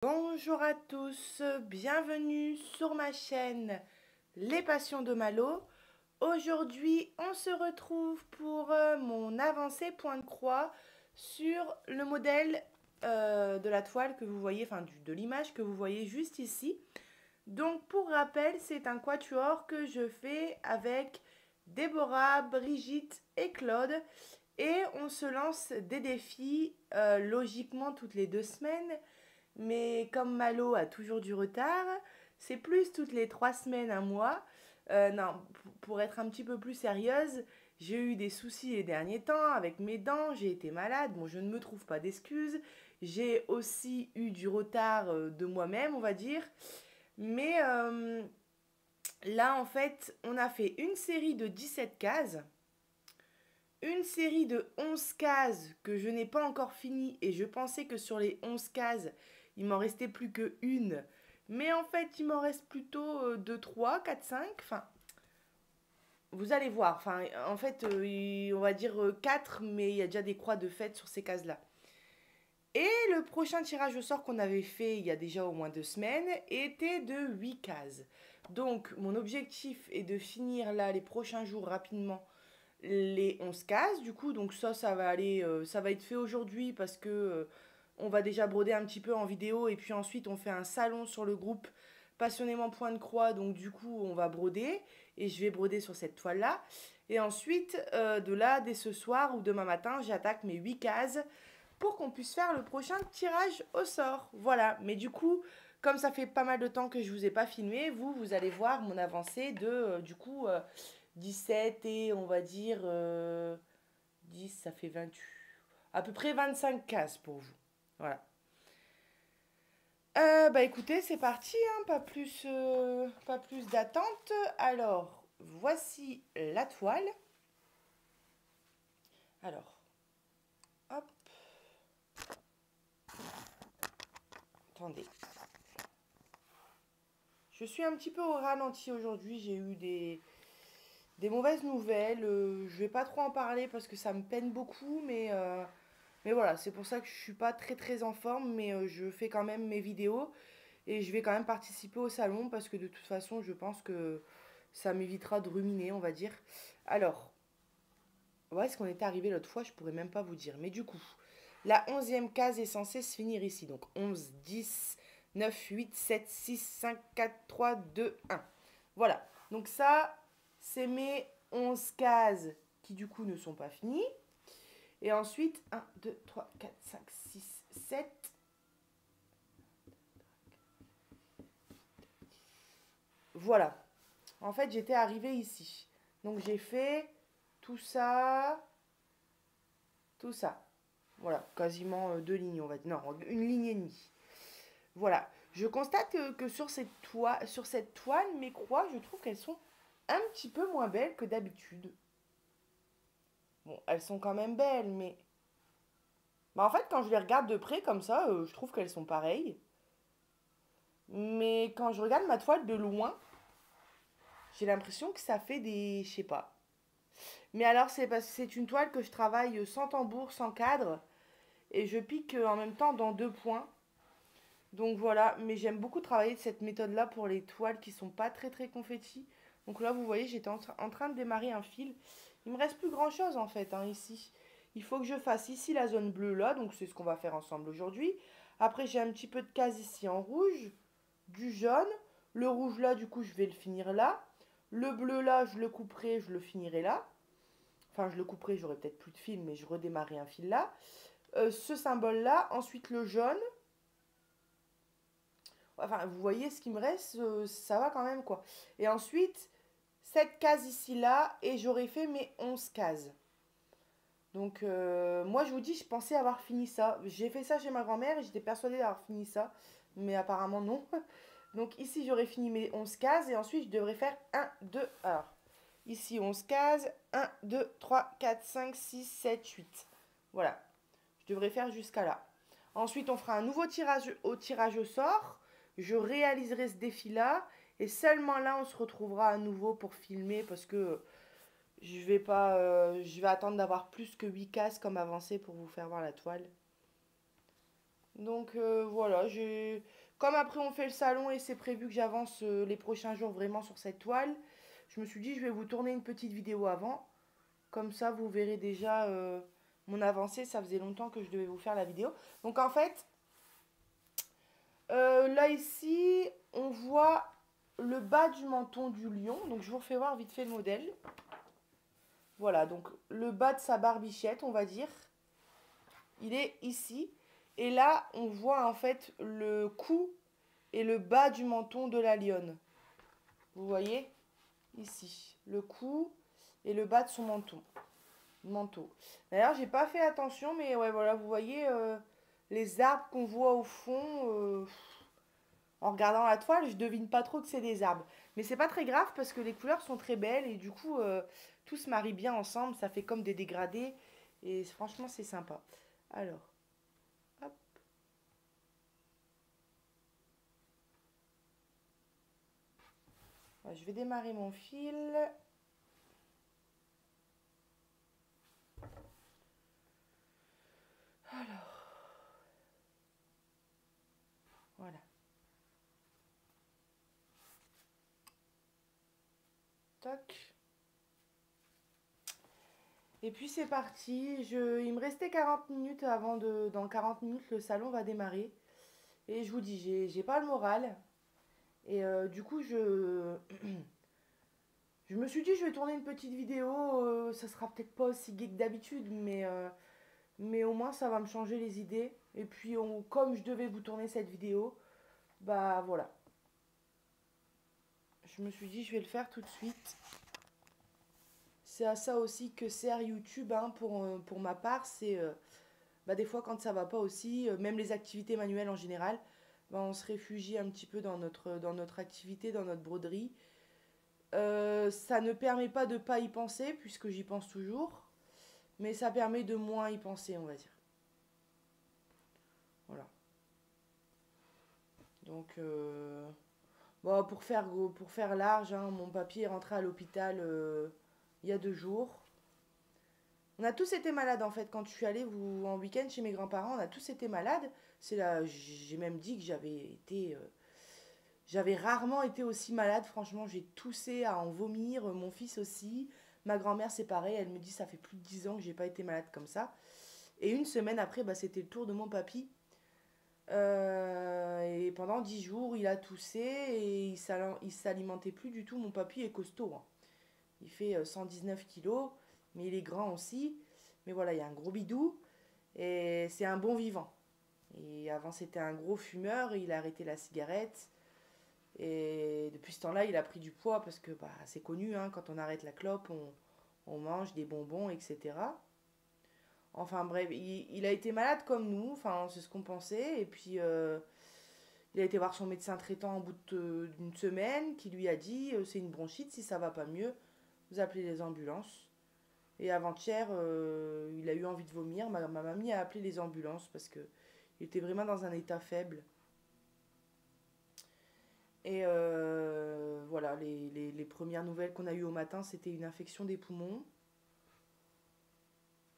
Bonjour à tous, bienvenue sur ma chaîne Les Passions de Malo. Aujourd'hui, on se retrouve pour mon avancée point de croix sur le modèle de la toile que vous voyez, de l'image que vous voyez juste ici. Donc pour rappel, c'est un quatuor que je fais avec Déborah, Brigitte et Claude. Et on se lance des défis logiquement toutes les 2 semaines. Mais comme Malo a toujours du retard, c'est plus toutes les 3 semaines, un mois. Non, pour être un petit peu plus sérieuse, j'ai eu des soucis les derniers temps avec mes dents, j'ai été malade, bon je ne me trouve pas d'excuses. J'ai aussi eu du retard de moi-même, on va dire. Mais là en fait, on a fait une série de 17 cases, une série de 11 cases que je n'ai pas encore fini et je pensais que sur les 11 cases, il m'en restait plus que une. Mais en fait, il m'en reste plutôt 2, 3, 4, 5. Enfin, vous allez voir. Enfin, en fait, on va dire 4, mais il y a déjà des croix de fête sur ces cases-là. Et le prochain tirage au sort qu'on avait fait il y a déjà au moins 2 semaines était de 8 cases. Donc, mon objectif est de finir là les prochains jours rapidement les 11 cases. Du coup, donc ça va aller, ça va être fait aujourd'hui parce que on va déjà broder un petit peu en vidéo et puis ensuite on fait un salon sur le groupe passionnément point de croix. Donc du coup, on va broder et je vais broder sur cette toile là. Et ensuite, de là, dès ce soir ou demain matin, j'attaque mes 8 cases pour qu'on puisse faire le prochain tirage au sort. Voilà, mais du coup, comme ça fait pas mal de temps que je vous ai pas filmé, vous allez voir mon avancée de, du coup, 17 et on va dire 10, ça fait 28, à peu près 25 cases pour vous. Voilà. Bah écoutez, c'est parti, hein, pas plus d'attente. Alors, voici la toile. Alors, hop, attendez. Je suis un petit peu au ralenti aujourd'hui, j'ai eu des mauvaises nouvelles. Je vais pas trop en parler parce que ça me peine beaucoup, mais voilà, c'est pour ça que je suis pas très en forme, mais je fais quand même mes vidéos et je vais quand même participer au salon parce que de toute façon, je pense que ça m'évitera de ruminer, on va dire. Alors, où est-ce qu'on était arrivé l'autre fois? Je pourrais même pas vous dire. Mais du coup, la 11e case est censée se finir ici. Donc 11, 10, 9, 8, 7, 6, 5, 4, 3, 2, 1. Voilà. Donc ça, c'est mes 11 cases qui du coup ne sont pas finies. Et ensuite, 1, 2, 3, 4, 5, 6, 7. Voilà. En fait, j'étais arrivée ici. Donc j'ai fait tout ça, tout ça. Voilà, quasiment 2 lignes, on va dire. Non, une ligne et demie. Voilà. Je constate que sur cette toile, mes croix, je trouve qu'elles sont un petit peu moins belles que d'habitude. Bon, elles sont quand même belles, mais... Bah, en fait, quand je les regarde de près comme ça, je trouve qu'elles sont pareilles. Mais quand je regarde ma toile de loin, j'ai l'impression que ça fait des... Je sais pas. Mais alors, c'est parce que c'est une toile que je travaille sans tambour, sans cadre. Et je pique en même temps dans 2 points. Donc voilà, mais j'aime beaucoup travailler de cette méthode-là pour les toiles qui sont pas très confetti. Donc là, vous voyez, j'étais en train de démarrer un fil. Il me reste plus grand-chose en fait, hein, ici. Il faut que je fasse ici la zone bleue là, donc c'est ce qu'on va faire ensemble aujourd'hui. Après, j'ai un petit peu de case ici en rouge, du jaune. Le rouge là, du coup, je vais le finir là. Le bleu là, je le couperai, je le finirai là. Enfin, je le couperai, j'aurai peut-être plus de fil, mais je redémarrerai un fil là. Ce symbole là, ensuite le jaune. Enfin, vous voyez ce qui me reste, ça va quand même, quoi. Et ensuite, cette case ici-là, et j'aurais fait mes 11 cases. Donc, moi, je vous dis, je pensais avoir fini ça. J'ai fait ça chez ma grand-mère et j'étais persuadée d'avoir fini ça. Mais apparemment, non. Donc, ici, j'aurais fini mes 11 cases et ensuite, je devrais faire 1, 2. Alors, ici, 11 cases. 1, 2, 3, 4, 5, 6, 7, 8. Voilà. Je devrais faire jusqu'à là. Ensuite, on fera un nouveau tirage au sort. Je réaliserai ce défi-là. Et seulement là, on se retrouvera à nouveau pour filmer parce que je vais pas, je vais attendre d'avoir plus que 8 cases comme avancée pour vous faire voir la toile. Donc voilà, comme après on fait le salon et c'est prévu que j'avance les prochains jours vraiment sur cette toile, je me suis dit je vais vous tourner une petite vidéo avant. Comme ça, vous verrez déjà mon avancée. Ça faisait longtemps que je devais vous faire la vidéo. Donc en fait, là ici, on voit le bas du menton du lion. Donc je vous refais voir vite fait le modèle. Voilà, donc le bas de sa barbichette, on va dire, il est ici. Et là, on voit en fait le cou et le bas du menton de la lionne. Vous voyez? Ici, le cou et le bas de son manteau. D'ailleurs, j'ai pas fait attention, mais ouais, voilà, vous voyez les arbres qu'on voit au fond. En regardant la toile, je devine pas trop que c'est des arbres. Mais c'est pas très grave parce que les couleurs sont très belles et du coup, tout se marie bien ensemble. Ça fait comme des dégradés. Et franchement, c'est sympa. Alors, hop. Je vais démarrer mon fil. Alors, voilà. Toc. Et puis c'est parti. Il me restait 40 minutes avant de. Dans 40 minutes, le salon va démarrer. Et je vous dis, j'ai pas le moral. Et du coup, je me suis dit, je vais tourner une petite vidéo. Ça sera peut-être pas aussi gay que d'habitude, mais au moins ça va me changer les idées. Et puis, comme je devais vous tourner cette vidéo, bah voilà. Je me suis dit, je vais le faire tout de suite. C'est à ça aussi que sert YouTube hein, pour ma part. C'est bah, des fois quand ça va pas aussi, même les activités manuelles en général, bah, on se réfugie un petit peu dans notre activité, dans notre broderie. Ça ne permet pas de pas y penser, puisque j'y pense toujours, mais ça permet de moins y penser, on va dire. Voilà. Donc, bon, pour faire large, hein, mon papy est rentré à l'hôpital il y a 2 jours. On a tous été malades en fait quand je suis allée en week-end chez mes grands-parents. On a tous été malades. C'est là, j'ai même dit que j'avais rarement été aussi malade. Franchement, j'ai toussé à en vomir. Mon fils aussi. Ma grand-mère, c'est pareil. Elle me dit ça fait plus de 10 ans que j'ai pas été malade comme ça. Et une semaine après, bah, c'était le tour de mon papy. Et pendant 10 jours, il a toussé et il s'alimentait plus du tout. Mon papy est costaud, hein. Il fait 119 kilos, mais il est grand aussi. Mais voilà, il y a un gros bidou et c'est un bon vivant. Et avant, c'était un gros fumeur, il a arrêté la cigarette. Et depuis ce temps-là, il a pris du poids parce que bah, c'est connu, hein, quand on arrête la clope, on mange des bonbons, etc. Enfin bref, il a été malade comme nous, enfin c'est ce qu'on pensait. Et puis il a été voir son médecin traitant en bout d'une semaine qui lui a dit c'est une bronchite, si ça va pas mieux, vous appelez les ambulances. Et avant-hier, il a eu envie de vomir. Ma mamie a appelé les ambulances parce que il était vraiment dans un état faible. Et voilà, les premières nouvelles qu'on a eues au matin, c'était une infection des poumons,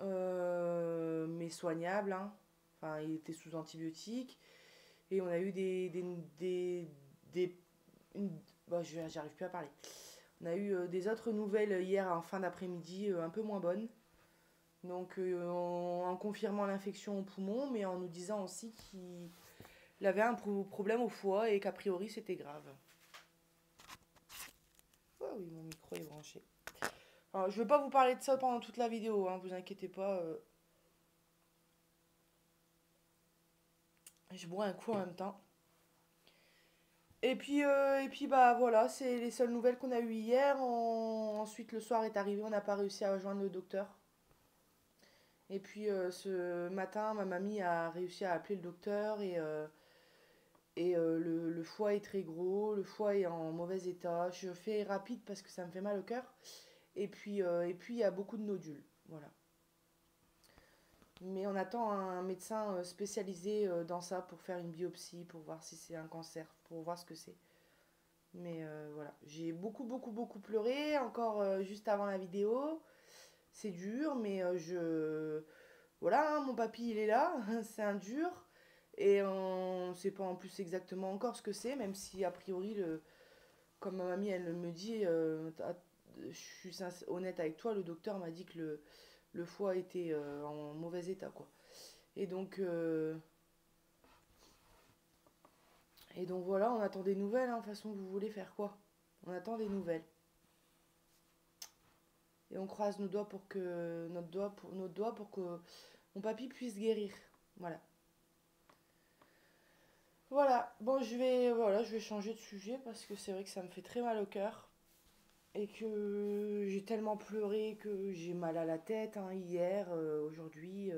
mais soignable, hein. Enfin, il était sous antibiotiques. Et on a eu des bon, j'arrive plus à parler. On a eu des autres nouvelles hier en fin d'après-midi, un peu moins bonnes. Donc, en confirmant l'infection au poumon, mais en nous disant aussi qu'il avait un problème au foie et qu'a priori c'était grave. Oh oui, mon micro est branché. Alors, je ne vais pas vous parler de ça pendant toute la vidéo, hein, vous inquiétez pas. Je bois un coup en même temps. Et puis bah voilà, c'est les seules nouvelles qu'on a eues hier. Ensuite, le soir est arrivé, on n'a pas réussi à rejoindre le docteur. Et puis ce matin, ma mamie a réussi à appeler le docteur et le foie est très gros, le foie est en mauvais état. Je fais rapide parce que ça me fait mal au cœur. Et puis il y a beaucoup de nodules. Voilà. Mais on attend un médecin spécialisé dans ça pour faire une biopsie, pour voir si c'est un cancer, pour voir ce que c'est. Mais voilà, j'ai beaucoup, beaucoup, beaucoup pleuré, encore juste avant la vidéo. C'est dur, mais voilà, hein, mon papy, il est là, c'est un dur. Et on ne sait pas en plus exactement encore ce que c'est, même si a priori, comme ma mamie elle me dit, je suis honnête avec toi, le docteur m'a dit que le foie était en mauvais état, quoi. Et donc, euh, et donc voilà, on attend des nouvelles, hein. De toute façon, vous voulez faire quoi? On attend des nouvelles. Et on croise nos doigts pour que notre doigt pour que mon papy puisse guérir. Voilà. Bon, je vais changer de sujet parce que c'est vrai que ça me fait très mal au cœur et que j'ai tellement pleuré que j'ai mal à la tête, hein, hier, aujourd'hui,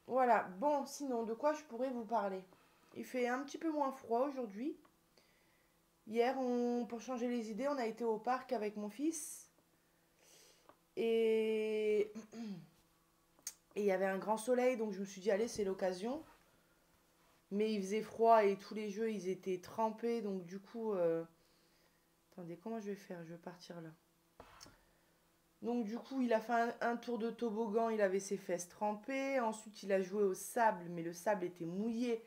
voilà. Bon, sinon, de quoi je pourrais vous parler? Il fait un petit peu moins froid aujourd'hui. Hier, pour changer les idées, on a été au parc avec mon fils et et il y avait un grand soleil, donc je me suis dit, allez, c'est l'occasion. Mais il faisait froid et tous les jeux, ils étaient trempés, donc du coup... Attendez, comment je vais faire? Je vais partir là. Donc du coup, il a fait un tour de toboggan, il avait ses fesses trempées. Ensuite, il a joué au sable, mais le sable était mouillé.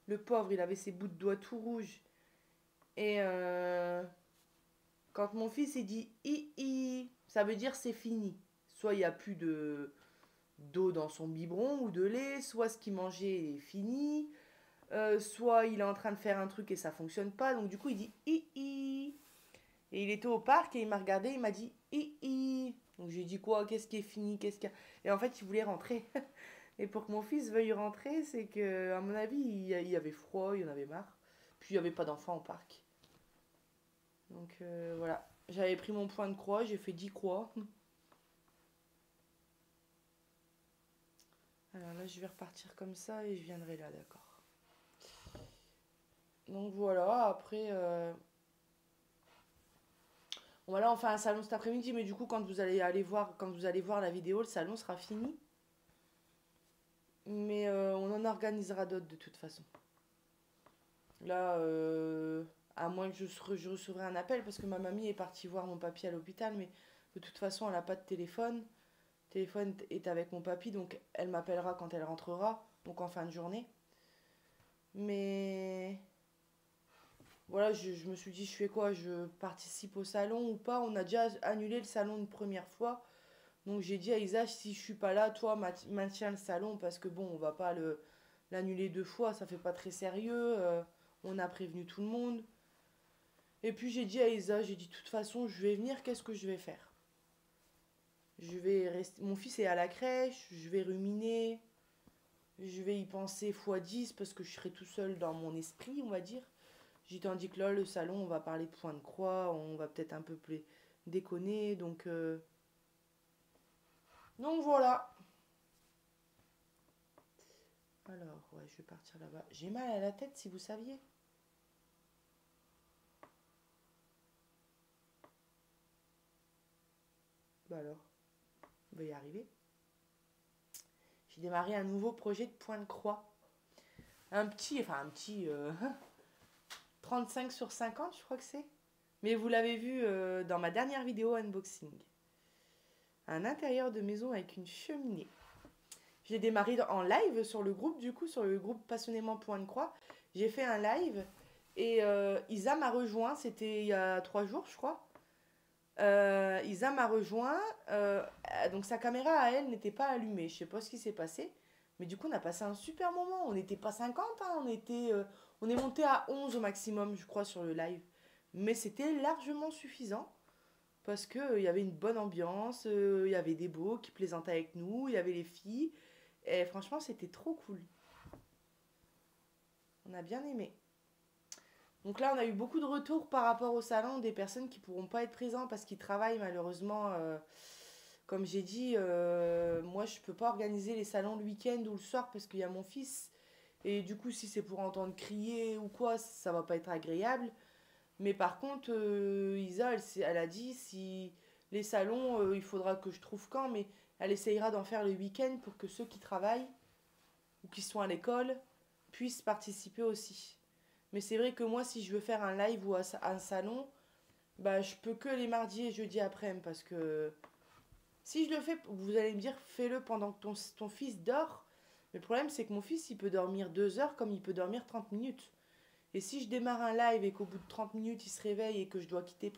Le pauvre, il avait ses bouts de doigts tout rouges. Et quand mon fils il dit i, ça veut dire c'est fini. Soit il n'y a plus d'eau dans son biberon ou de lait, soit ce qu'il mangeait est fini, soit il est en train de faire un truc et ça fonctionne pas. Donc du coup, il dit i. Et il était au parc et il m'a regardé, il m'a dit i. Donc j'ai dit quoi? Qu'est-ce qui est fini? Qu'est-ce qu'il y a? Et en fait, il voulait rentrer. Et pour que mon fils veuille rentrer, c'est que, à mon avis, il y avait froid, il y en avait marre. Puis il n'y avait pas d'enfants au parc. Donc voilà. J'avais pris mon point de croix, j'ai fait 10 croix. Alors là, je vais repartir comme ça et je viendrai là, d'accord. Donc voilà, après. Voilà, on fait un salon cet après-midi, mais du coup, quand vous allez voir la vidéo, le salon sera fini. Mais on en organisera d'autres de toute façon. Là, à moins que je recevrai un appel, parce que ma mamie est partie voir mon papy à l'hôpital, mais de toute façon, elle n'a pas de téléphone. Le téléphone est avec mon papy, donc elle m'appellera quand elle rentrera, donc en fin de journée. Mais voilà, je me suis dit, je fais quoi? Je participe au salon ou pas? On a déjà annulé le salon une première fois. Donc j'ai dit à Isa, si je suis pas là, toi, maintiens le salon, parce que bon, on va pas l'annuler deux fois, ça fait pas très sérieux. On a prévenu tout le monde. Et puis j'ai dit à Isa, j'ai dit, de toute façon, je vais venir, qu'est-ce que je vais faire? Je vais rester. Mon fils est à la crèche, je vais ruminer, je vais y penser fois 10 parce que je serai tout seul dans mon esprit, on va dire. J'ai tandis que là, le salon, on va parler de point de croix, on va peut-être un peu plus déconner, donc voilà. Alors, ouais, je vais partir là-bas. J'ai mal à la tête, si vous saviez. Bah alors, on va y arriver. J'ai démarré un nouveau projet de point de croix. Un petit 35 sur 50, je crois que c'est. Mais vous l'avez vu dans ma dernière vidéo unboxing. Un intérieur de maison avec une cheminée. J'ai démarré en live sur le groupe, du coup, sur le groupe Passionnément Point de Croix. J'ai fait un live et Isa m'a rejoint, c'était il y a 3 jours, je crois. Isa m'a rejoint, donc sa caméra à elle n'était pas allumée. Je sais pas ce qui s'est passé, mais du coup, on a passé un super moment. On n'était pas 50, hein, on est monté à 11 au maximum, je crois, sur le live. Mais c'était largement suffisant parce que il y avait une bonne ambiance, il y avait des beaux qui plaisantaient avec nous, il y avait les filles. Et franchement, c'était trop cool. On a bien aimé. Donc là, on a eu beaucoup de retours par rapport au salon, des personnes qui pourront pas être présentes parce qu'ils travaillent malheureusement. Comme j'ai dit, moi je peux pas organiser les salons le week-end ou le soir parce qu'il y a mon fils. Et du coup, si c'est pour entendre crier ou quoi, ça va pas être agréable. Mais par contre, Isa, elle a dit si les salons, il faudra que je trouve quand, mais elle essayera d'en faire le week-end pour que ceux qui travaillent ou qui sont à l'école puissent participer aussi. Mais c'est vrai que moi, si je veux faire un live ou un salon, bah, je peux que les mardis et jeudis après-midi parce que si je le fais, vous allez me dire, fais-le pendant que ton fils dort. Mais le problème, c'est que mon fils, il peut dormir 2 heures comme il peut dormir 30 minutes. Et si je démarre un live et qu'au bout de 30 minutes, il se réveille et que je dois quitter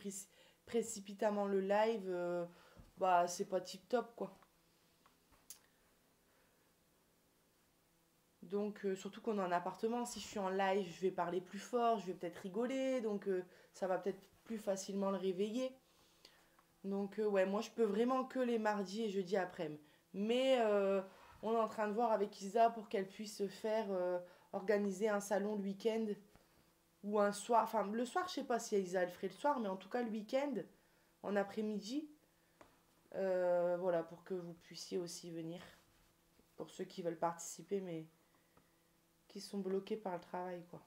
précipitamment le live, bah, c'est pas tip top, quoi. Donc, surtout qu'on est en appartement, si je suis en live, je vais parler plus fort, je vais peut-être rigoler, donc ça va peut-être plus facilement le réveiller. Donc, ouais, moi, je peux vraiment que les mardis et jeudis après-midi. Mais on est en train de voir avec Isa pour qu'elle puisse faire organiser un salon le week-end ou un soir. Enfin, le soir, je sais pas si Isa elle ferait le soir, mais en tout cas, le week-end, en après-midi, voilà, pour que vous puissiez aussi venir. Pour ceux qui veulent participer, mais qui sont bloqués par le travail, quoi.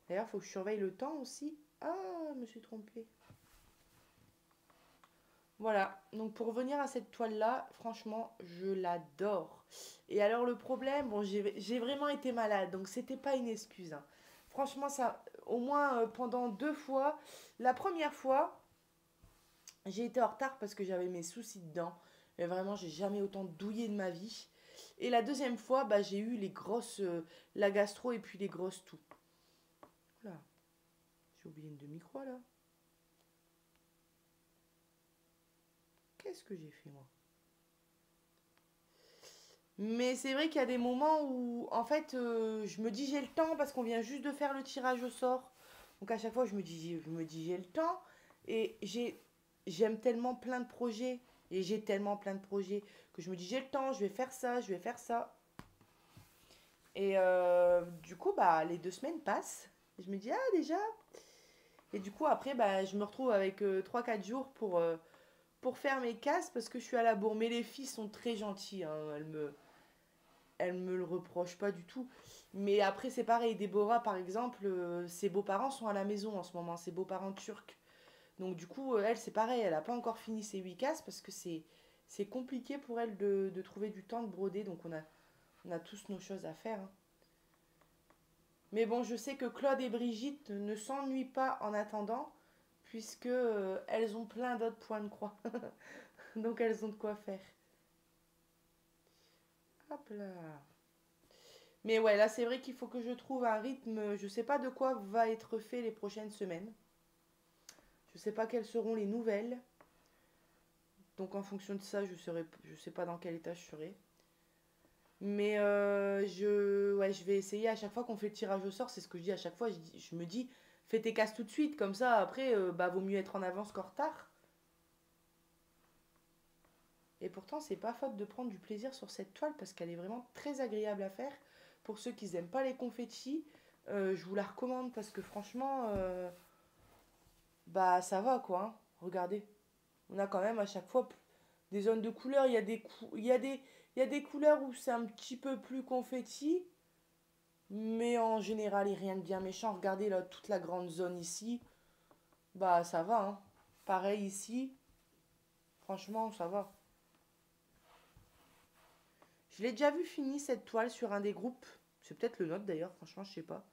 D'ailleurs, il faut que je surveille le temps aussi. Ah, je me suis trompée. Voilà, donc pour revenir à cette toile-là, franchement, je l'adore. Et alors le problème, bon, j'ai vraiment été malade, donc c'était pas une excuse, hein. Franchement, ça, au moins pendant 2 fois, la première fois, j'ai été en retard parce que j'avais mes soucis de dents. Mais vraiment, j'ai jamais autant douillé de ma vie. Et la deuxième fois, bah, j'ai eu les grosses, la gastro et puis les grosses toux. Là, j'ai oublié une demi-croix là. Qu'est-ce que j'ai fait moi? Mais c'est vrai qu'il y a des moments où, en fait, je me dis j'ai le temps parce qu'on vient juste de faire le tirage au sort. Donc à chaque fois, je me dis j'ai le temps. Et j'aime tellement plein de projets. Et j'ai tellement plein de projets que je me dis j'ai le temps, je vais faire ça, je vais faire ça. Et du coup, bah, les 2 semaines passent. Et je me dis ah déjà. Et du coup, après, bah, je me retrouve avec 3 4 jours pour faire mes casses parce que je suis à la bourre. Mais les filles sont très gentilles, hein. Elle me le reproche pas du tout. Mais après, c'est pareil. Déborah, par exemple, ses beaux-parents sont à la maison en ce moment, ses beaux-parents turcs. Donc, du coup, elle, c'est pareil. Elle n'a pas encore fini ses 8 casses parce que c'est compliqué pour elle de trouver du temps de broder. Donc, on a tous nos choses à faire, hein. Mais bon, je sais que Claude et Brigitte ne s'ennuient pas en attendant, puisque elles ont plein d'autres points de croix. Donc, elles ont de quoi faire. Hop là. Mais ouais, là, c'est vrai qu'il faut que je trouve un rythme. Je sais pas de quoi va être fait les prochaines semaines. Je sais pas quelles seront les nouvelles. Donc, en fonction de ça, je sais pas dans quel état je serai. Mais ouais, je vais essayer à chaque fois qu'on fait le tirage au sort. C'est ce que je dis à chaque fois. Je me dis, fais tes casses tout de suite. Comme ça, après, bah, vaut mieux être en avance qu'en retard. Et pourtant, c'est pas faute de prendre du plaisir sur cette toile parce qu'elle est vraiment très agréable à faire. Pour ceux qui n'aiment pas les confettis, je vous la recommande parce que franchement, bah ça va quoi, hein. Regardez, on a quand même à chaque fois des zones de couleurs. Il y a des couleurs où c'est un petit peu plus confetti, mais en général, il n'y a rien de bien méchant. Regardez là, toute la grande zone ici, bah ça va, hein. Pareil ici, franchement, ça va. Je l'ai déjà vu fini cette toile sur un des groupes. C'est peut-être le nôtre d'ailleurs, franchement, je sais pas.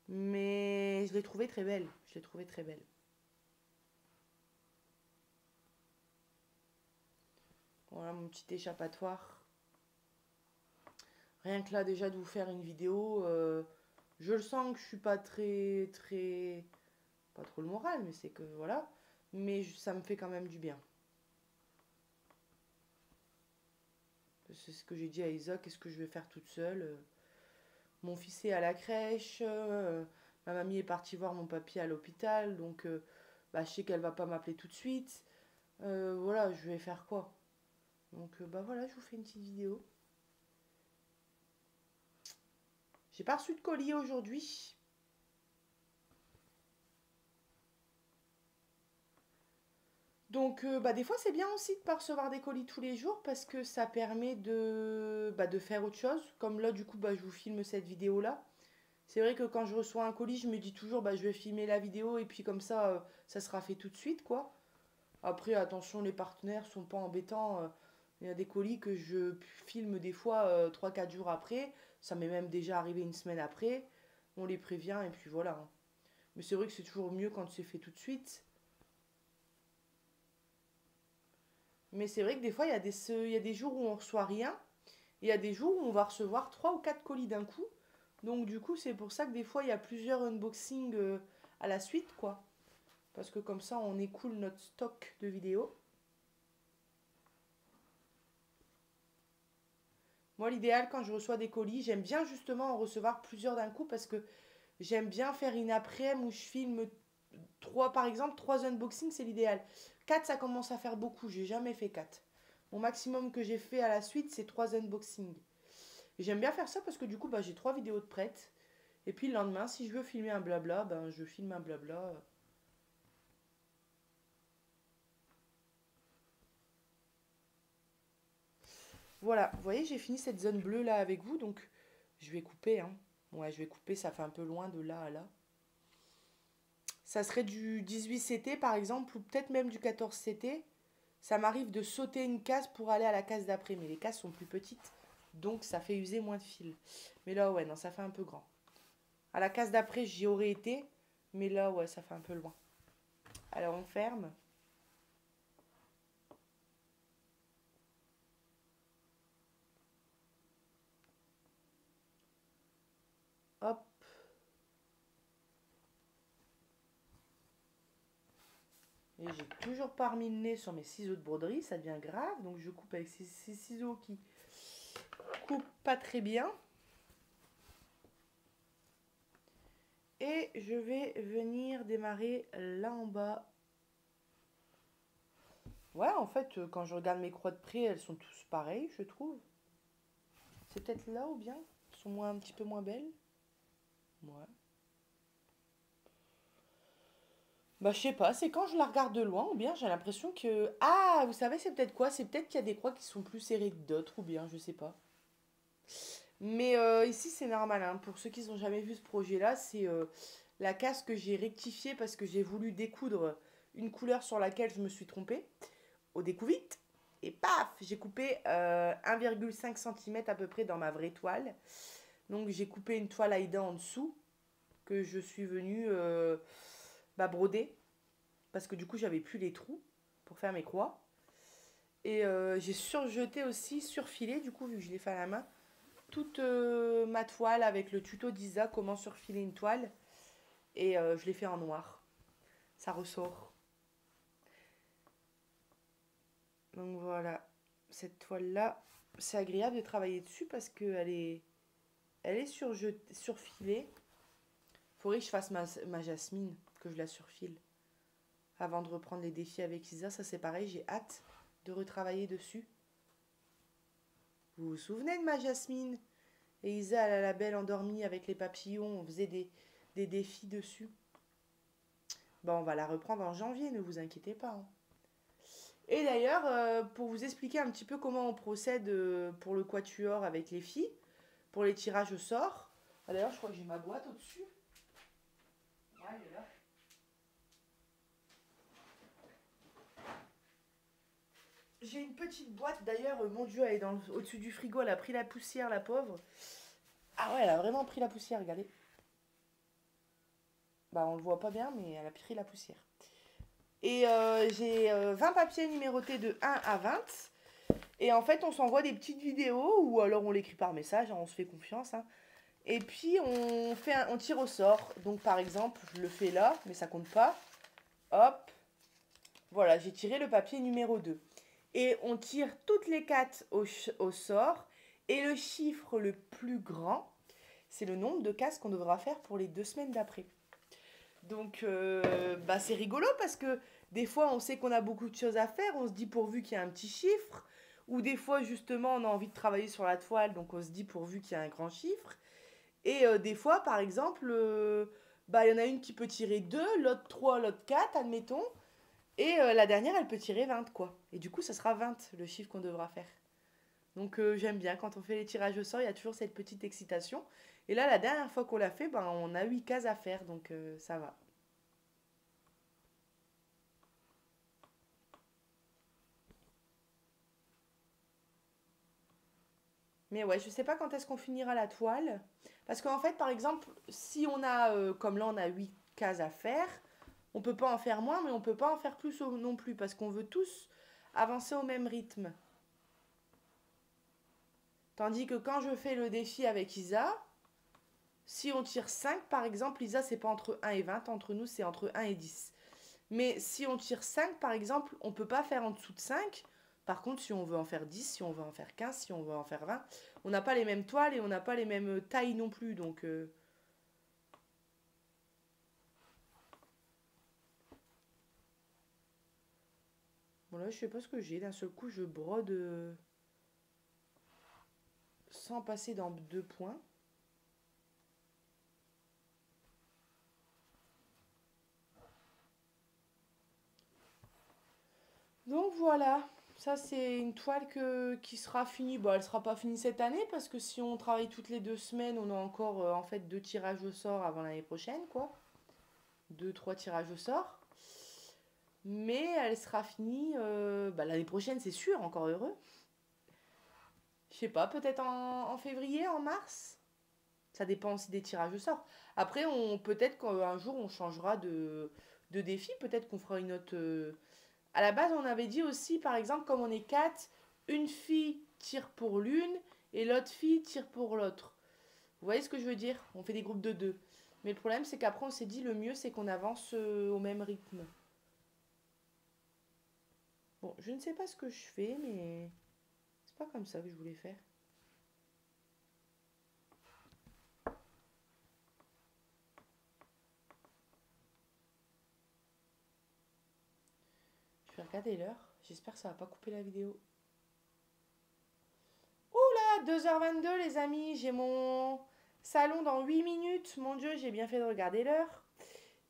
Mais je l'ai trouvée très belle. Je l'ai trouvée très belle. Voilà mon petit échappatoire. Rien que là déjà de vous faire une vidéo, je le sens que je suis pas très très pas trop le moral, mais c'est que voilà. Mais ça me fait quand même du bien. C'est ce que j'ai dit à Isa, qu'est-ce que je vais faire toute seule. Mon fils est à la crèche, ma mamie est partie voir mon papy à l'hôpital, donc bah, je sais qu'elle va pas m'appeler tout de suite. Voilà, je vais faire quoi? Donc bah voilà, je vous fais une petite vidéo. J'ai pas reçu de colis aujourd'hui. Donc bah, des fois c'est bien aussi de pas recevoir des colis tous les jours parce que ça permet de faire autre chose. Comme là du coup bah, je vous filme cette vidéo là. C'est vrai que quand je reçois un colis je me dis toujours bah, je vais filmer la vidéo et puis comme ça sera fait tout de suite quoi. Après attention les partenaires sont pas embêtants. Il y a des colis que je filme des fois 3-4 jours après. Ça m'est même déjà arrivé une semaine après. On les prévient et puis voilà, hein. Mais c'est vrai que c'est toujours mieux quand c'est fait tout de suite. Mais c'est vrai que des fois, il y a des jours où on reçoit rien. Et il y a des jours où on va recevoir 3 ou 4 colis d'un coup. Donc du coup, c'est pour ça que des fois, il y a plusieurs unboxings à la suite, quoi. Parce que comme ça, on écoule notre stock de vidéos. Moi, l'idéal, quand je reçois des colis, j'aime bien justement en recevoir plusieurs d'un coup parce que j'aime bien faire une après-midi où je filme 3, par exemple, 3 unboxings, c'est l'idéal. 4, ça commence à faire beaucoup. J'ai jamais fait 4. Mon maximum que j'ai fait à la suite, c'est 3 unboxings. Et j'aime bien faire ça parce que du coup, bah, j'ai 3 vidéos de prêtes. Et puis le lendemain, si je veux filmer un blabla, ben, je filme un blabla. Voilà, vous voyez, j'ai fini cette zone bleue là avec vous, donc je vais couper. Hein. Ouais, je vais couper, ça fait un peu loin de là à là. Ça serait du 18 CT par exemple, ou peut-être même du 14 CT. Ça m'arrive de sauter une case pour aller à la case d'après, mais les cases sont plus petites, donc ça fait user moins de fil. Mais là, ouais, non, ça fait un peu grand. À la case d'après, j'y aurais été, mais là, ouais, ça fait un peu loin. Alors, on ferme. Hop. Et j'ai toujours pas remis le nez sur mes ciseaux de broderie, ça devient grave. Donc je coupe avec ces ciseaux qui coupent pas très bien. Et je vais venir démarrer là en bas. Ouais, en fait, quand je regarde mes croix de près, elles sont tous pareilles, je trouve. C'est peut-être là ou bien elles sont un petit peu moins belles. Ouais. Bah, je sais pas, c'est quand je la regarde de loin ou bien j'ai l'impression que... Ah, vous savez, c'est peut-être quoi? C'est peut-être qu'il y a des croix qui sont plus serrées que d'autres ou bien, je sais pas. Mais ici, c'est normal. Hein. Pour ceux qui n'ont jamais vu ce projet-là, c'est la casse que j'ai rectifiée parce que j'ai voulu découdre une couleur sur laquelle je me suis trompée au découvite. Et paf, j'ai coupé 1,5 cm à peu près dans ma vraie toile. Donc j'ai coupé une toile Aïda en dessous que je suis venue broder parce que du coup j'avais plus les trous pour faire mes croix. Et j'ai surjeté aussi, surfilé du coup vu que je l'ai fait à la main toute ma toile avec le tuto d'Isa, comment surfiler une toile. Et je l'ai fait en noir. Ça ressort. Donc voilà, cette toile-là, c'est agréable de travailler dessus parce elle est surfilée. Faudrait que je fasse ma Jasmine, que je la surfile. Avant de reprendre les défis avec Isa, ça c'est pareil, j'ai hâte de retravailler dessus. Vous vous souvenez de ma Jasmine? Et Isa, elle a la belle endormie avec les papillons, on faisait des défis dessus. Bon, on va la reprendre en janvier, ne vous inquiétez pas. Hein. Et d'ailleurs, pour vous expliquer un petit peu comment on procède pour le quatuor avec les filles, pour les tirages au sort. D'ailleurs, je crois que j'ai ma boîte au-dessus. Ouais, elle est là. J'ai une petite boîte, d'ailleurs, mon Dieu, elle est au-dessus du frigo, elle a pris la poussière, la pauvre. Ah ouais, elle a vraiment pris la poussière, regardez. Bah, on le voit pas bien, mais elle a pris la poussière. Et j'ai 20 papiers numérotés de 1 à 20. Et en fait, on s'envoie des petites vidéos ou alors on l'écrit par message, hein, on se fait confiance. Hein. Et puis, on tire au sort. Donc, par exemple, je le fais là, mais ça compte pas. Hop. Voilà, j'ai tiré le papier numéro 2. Et on tire toutes les 4 au sort. Et le chiffre le plus grand, c'est le nombre de cases qu'on devra faire pour les 2 semaines d'après. Donc, c'est rigolo parce que des fois, on sait qu'on a beaucoup de choses à faire. On se dit pourvu qu'il y a un petit chiffre. Ou des fois, justement, on a envie de travailler sur la toile. Donc, on se dit pourvu qu'il y a un grand chiffre. Et des fois, par exemple, il y en a une qui peut tirer 2, l'autre 3, l'autre 4, admettons. Et la dernière, elle peut tirer 20, quoi. Et du coup, ça sera 20, le chiffre qu'on devra faire. Donc, j'aime bien. Quand on fait les tirages au sort, il y a toujours cette petite excitation. Et là, la dernière fois qu'on l'a fait, on a 8 cases à faire. Donc, ça va. Mais ouais, je sais pas quand est-ce qu'on finira la toile. Parce qu'en fait, par exemple, si on a, comme là, on a 8 cases à faire, on peut pas en faire moins, mais on peut pas en faire plus non plus. Parce qu'on veut tous avancer au même rythme. Tandis que quand je fais le défi avec Isa, si on tire 5 par exemple, Isa c'est pas entre 1 et 20, entre nous c'est entre 1 et 10. Mais si on tire 5 par exemple, on ne peut pas faire en dessous de 5. Par contre, si on veut en faire 10, si on veut en faire 15, si on veut en faire 20, on n'a pas les mêmes toiles et on n'a pas les mêmes tailles non plus. Donc, bon là, je sais pas ce que j'ai. D'un seul coup, je brode sans passer dans 2 points. Donc voilà, ça c'est une toile qui sera finie. Bon, elle sera pas finie cette année parce que si on travaille toutes les 2 semaines, on a encore en fait 2 tirages au sort avant l'année prochaine, quoi. 2, 3 tirages au sort. Mais elle sera finie l'année prochaine, c'est sûr, encore heureux. Je sais pas, peut-être en février, en mars. Ça dépend aussi des tirages au sort. Après, peut-être qu'un jour on changera de défi. Peut-être qu'on fera une autre. À la base, on avait dit aussi, par exemple, comme on est 4, une fille tire pour l'une et l'autre fille tire pour l'autre. Vous voyez ce que je veux dire? On fait des groupes de 2. Mais le problème, c'est qu'après, on s'est dit le mieux, c'est qu'on avance au même rythme. Bon, je ne sais pas ce que je fais, mais c'est pas comme ça que je voulais faire. Je vais regarder l'heure. J'espère que ça va pas couper la vidéo. Oula, 2h22 les amis. J'ai mon salon dans 8 minutes. Mon Dieu, j'ai bien fait de regarder l'heure.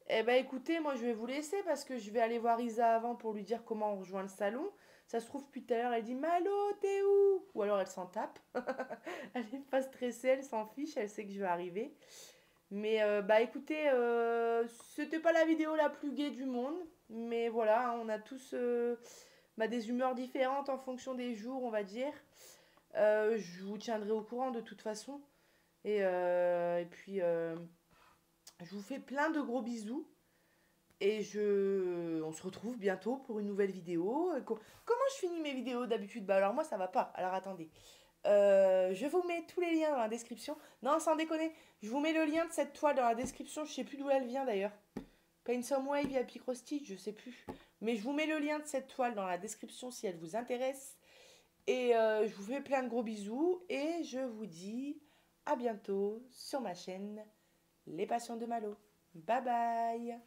Eh ben écoutez, moi je vais vous laisser parce que je vais aller voir Isa avant pour lui dire comment on rejoint le salon. Ça se trouve, depuis tout à l'heure, elle dit Malo, t'es où? Ou alors elle s'en tape. Elle n'est pas stressée, elle s'en fiche, elle sait que je vais arriver. Mais bah écoutez, c'était pas la vidéo la plus gaie du monde. Mais voilà, on a tous des humeurs différentes en fonction des jours, on va dire. Je vous tiendrai au courant de toute façon. Et puis, je vous fais plein de gros bisous. Et on se retrouve bientôt pour une nouvelle vidéo. Comment je finis mes vidéos d'habitude? Bah alors moi ça va pas. Alors attendez. Je vous mets tous les liens dans la description. Non, sans déconner, je vous mets le lien de cette toile dans la description. Je sais plus d'où elle vient d'ailleurs. Paint Some Wave via Picrostitch, je sais plus. Mais je vous mets le lien de cette toile dans la description si elle vous intéresse. Et je vous fais plein de gros bisous. Et je vous dis à bientôt sur ma chaîne Les Passions de Malo. Bye bye!